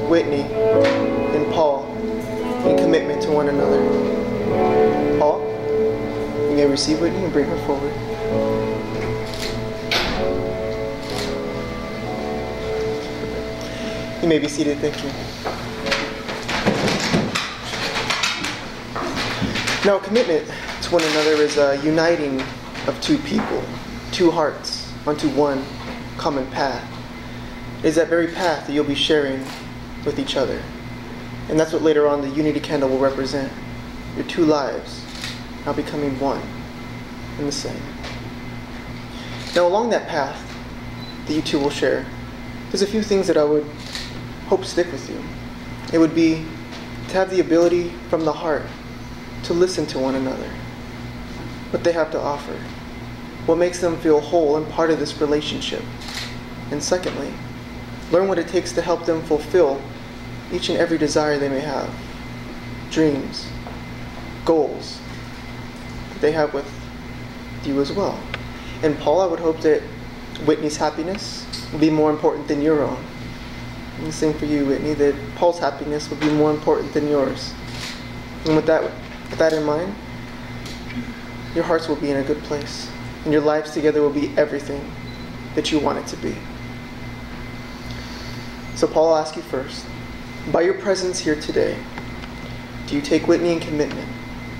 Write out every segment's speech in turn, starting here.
Whitney, and Paul in commitment to one another. Paul, you may receive Whitney and bring her forward. You may be seated, thank you. Now, commitment to one another is a uniting of two people, two hearts, onto one common path. It is that very path that you'll be sharing with each other. And that's what later on the unity candle will represent. Your two lives now becoming one and the same. Now, along that path that you two will share, there's a few things that I would hope stick with you. It would be to have the ability from the heart to listen to one another, what they have to offer, what makes them feel whole and part of this relationship. And secondly, learn what it takes to help them fulfill each and every desire they may have, dreams, goals that they have with you as well. And Paul, I would hope that Whitney's happiness will be more important than your own. And the same for you, Whitney, that Paul's happiness will be more important than yours. And with that in mind, your hearts will be in a good place. And your lives together will be everything that you want it to be. So Paul, I'll ask you first, by your presence here today, do you take Whitney in commitment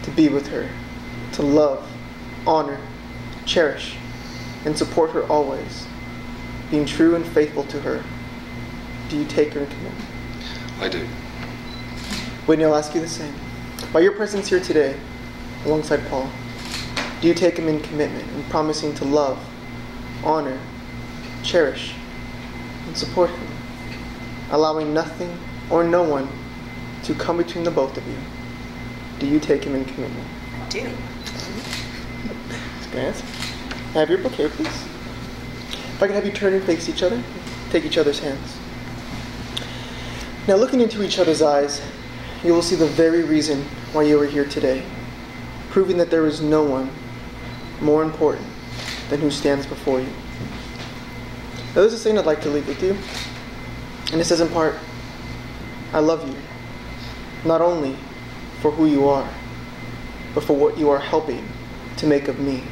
to be with her, to love, honor, cherish, and support her always, being true and faithful to her? Do you take her in commitment? I do. Whitney, I'll ask you the same. By your presence here today, alongside Paul, do you take him in commitment and promising to love, honor, cherish, and support him, allowing nothing or no one to come between the both of you? Do you take him in commitment? I do. Experience. I have your book here, please. If I could have you turn and face each other, take each other's hands. Now, looking into each other's eyes, you will see the very reason why you are here today, proving that there is no one more important than who stands before you. Now, there's a saying I'd like to leave with you, and it says in part, I love you, not only for who you are, but for what you are helping to make of me.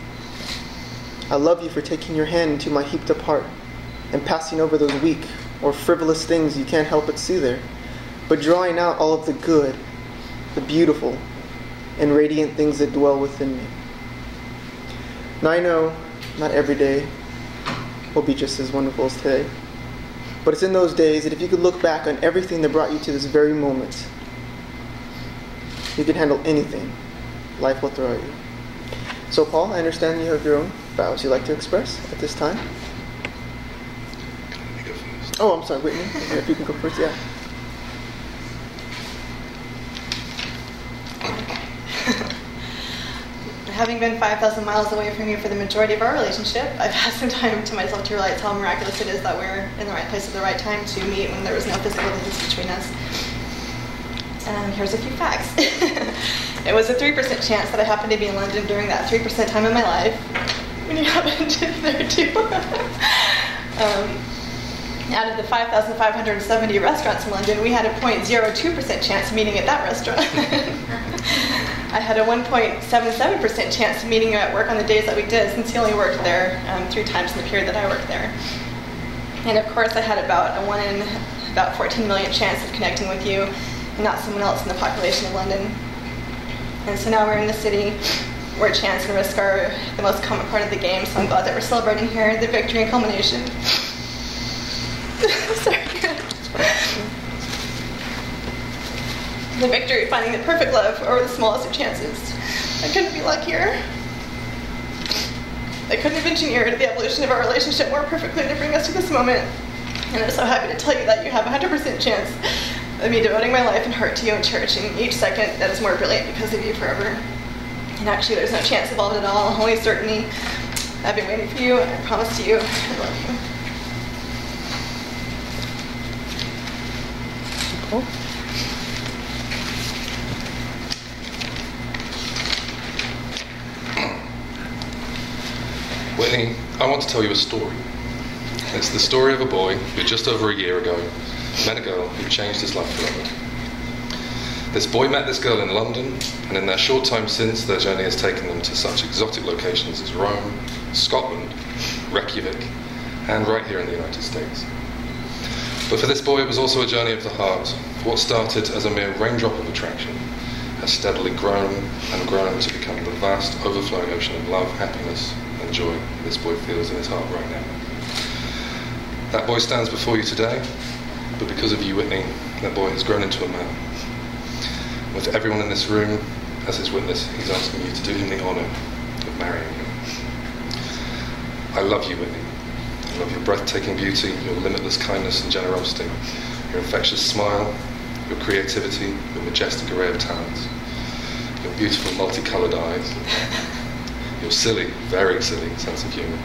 I love you for taking your hand into my heaped up heart and passing over those weak or frivolous things you can't help but see there, but drawing out all of the good, the beautiful, and radiant things that dwell within me. Now I know not every day will be just as wonderful as today, but it's in those days that if you could look back on everything that brought you to this very moment, you can handle anything life will throw at you. So Paul, I understand you have your own vows you'd like to express at this time. Can I go first? Oh, I'm sorry, Whitney. If you can go first, yeah. Having been 5,000 miles away from you for the majority of our relationship, I've had some time to myself to realize how miraculous it is that we're in the right place at the right time to meet when there was no physical distance between us. Here's a few facts. It was a 3% chance that I happened to be in London during that 3% time of my life. When you happened to be there too. Out of the 5,570 restaurants in London, we had a 0.02% chance of meeting at that restaurant. I had a 1.77% chance of meeting you at work on the days that we did, since he only worked there 3 times in the period that I worked there. And of course, I had about a 1 in about 14 million chance of connecting with you and not someone else in the population of London. And so now we're in the city where chance and risk are the most common part of the game, so I'm glad that we're celebrating here the victory and culmination. Sorry. The victory, finding the perfect love over the smallest of chances. I couldn't be luckier. I couldn't have engineered the evolution of our relationship more perfectly to bring us to this moment. And I'm so happy to tell you that you have a 100% chance of me devoting my life and heart to you and cherishing each second that is more brilliant because of you forever. And actually, there's no chance involved at all, only certainty. I've been waiting for you, and I promise to you, I love you. Paul? Whitney, I want to tell you a story. It's the story of a boy who just over a year ago met a girl who changed his life forever. This boy met this girl in London, and in their short time since, their journey has taken them to such exotic locations as Rome, Scotland, Reykjavik, and right here in the United States. But for this boy, it was also a journey of the heart. What started as a mere raindrop of attraction has steadily grown and grown to become the vast, overflowing ocean of love, happiness, and joy this boy feels in his heart right now. That boy stands before you today, but because of you, Whitney, that boy has grown into a man. With everyone in this room as his witness, he's asking you to do him the honour of marrying him. I love you, Whitney. I love your breathtaking beauty, your limitless kindness and generosity, your infectious smile, your creativity, your majestic array of talents, your beautiful multicoloured eyes, your silly, very silly sense of humour.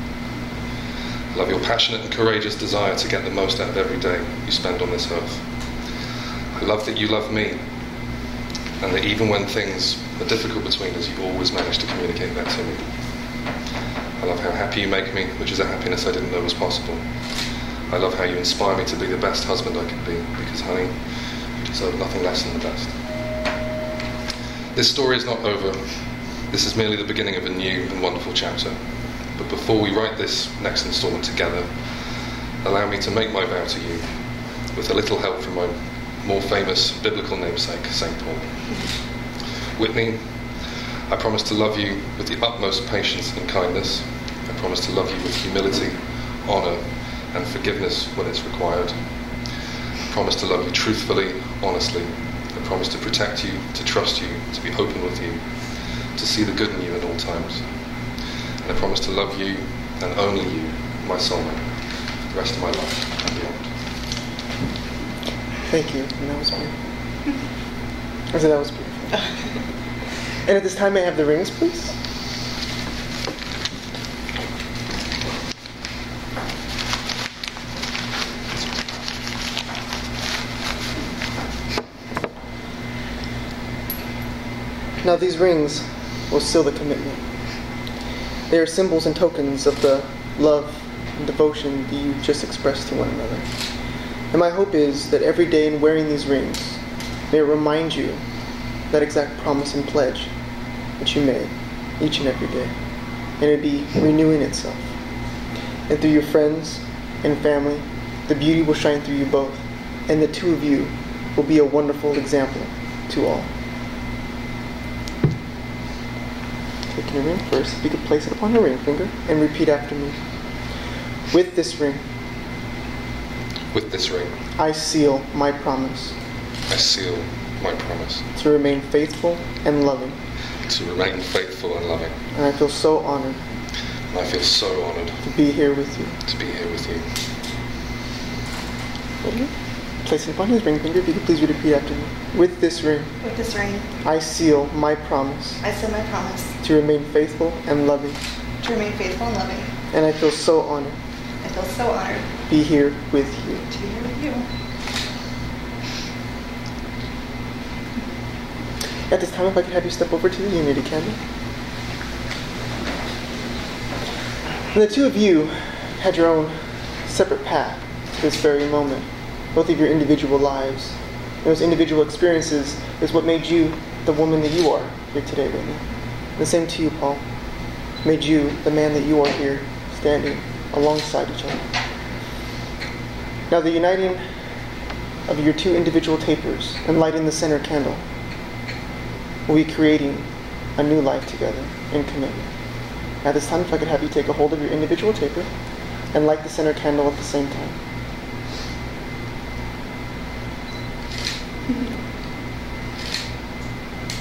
I love your passionate and courageous desire to get the most out of every day you spend on this earth. I love that you love me, and that even when things are difficult between us, you always manage to communicate that to me. I love how happy you make me, which is a happiness I didn't know was possible. I love how you inspire me to be the best husband I can be, because, honey, you deserve nothing less than the best. This story is not over. This is merely the beginning of a new and wonderful chapter. But before we write this next instalment together, allow me to make my vow to you, with a little help from my more famous biblical namesake, St. Paul. Whitney, I promise to love you with the utmost patience and kindness. I promise to love you with humility, honour, and forgiveness when it's required. I promise to love you truthfully, honestly. I promise to protect you, to trust you, to be open with you, to see the good in you at all times. And I promise to love you, and only you, my soulmate, for the rest of my life and beyond. Thank you. And that was beautiful. I said that was beautiful. And at this time, may I have the rings, please? Now these rings will seal the commitment. They are symbols and tokens of the love and devotion that you just expressed to one another. And my hope is that every day in wearing these rings, may it remind you that exact promise and pledge that you made each and every day. And it be renewing itself. And through your friends and family, the beauty will shine through you both. And the two of you will be a wonderful example to all. Taking a ring first, if you could place it upon her ring finger and repeat after me. With this ring, I seal my promise. I seal my promise. To remain faithful and loving. To remain faithful and loving. And I feel so honored. And I feel so honored. To be here with you. To be here with you. Okay. Place it upon his ring finger, if you could please repeat after me. With this ring. With this ring. I seal my promise. I seal my promise. To remain faithful and loving. To remain faithful and loving. And I feel so honored. I feel so honored. To be here with you. To be here with you. At this time, if I could have you step over to the unity candle. And the two of you had your own separate path to this very moment. Both of your individual lives. Those individual experiences is what made you the woman that you are here today, Whitney. The same to you, Paul. Made you the man that you are here, standing alongside each other. Now the uniting of your two individual tapers and lighting the center candle will be creating a new life together in commitment. At this time, if I could have you take a hold of your individual taper and light the center candle at the same time.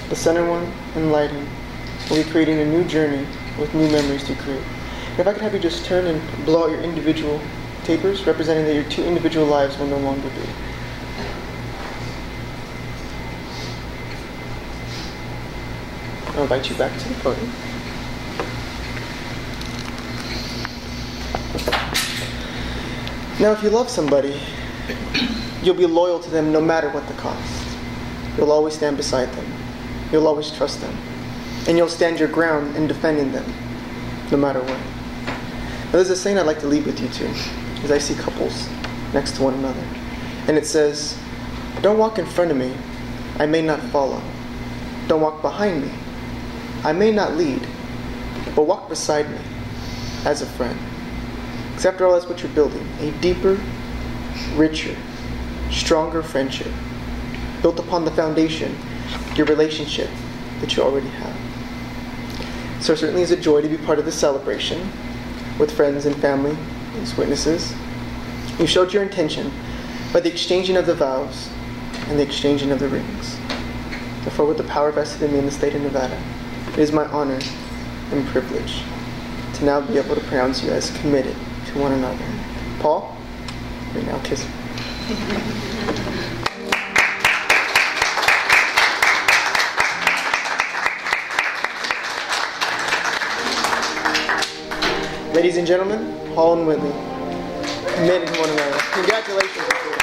The center one and lighting will be creating a new journey with new memories to create. If I could have you just turn and blow out your individual tapers, representing that your two individual lives will no longer be. I'll invite you back to the podium. Now, if you love somebody, you'll be loyal to them no matter what the cost. You'll always stand beside them. You'll always trust them. And you'll stand your ground in defending them, no matter what. Now, there's a saying I'd like to leave with you two, as I see couples next to one another. And it says, "Don't walk in front of me, I may not follow. Don't walk behind me, I may not lead, but walk beside me as a friend." Because after all, that's what you're building. A deeper, richer, stronger friendship built upon the foundation, your relationship that you already have. So it certainly is a joy to be part of the celebration with friends and family as witnesses. You showed your intention by the exchanging of the vows and the exchanging of the rings. Therefore, with the power vested in me in the state of Nevada, it is my honor and privilege to now be able to pronounce you as committed to one another. Paul, you may now kiss me. Ladies and gentlemen, Paul and Whitley, committed to one another. Congratulations.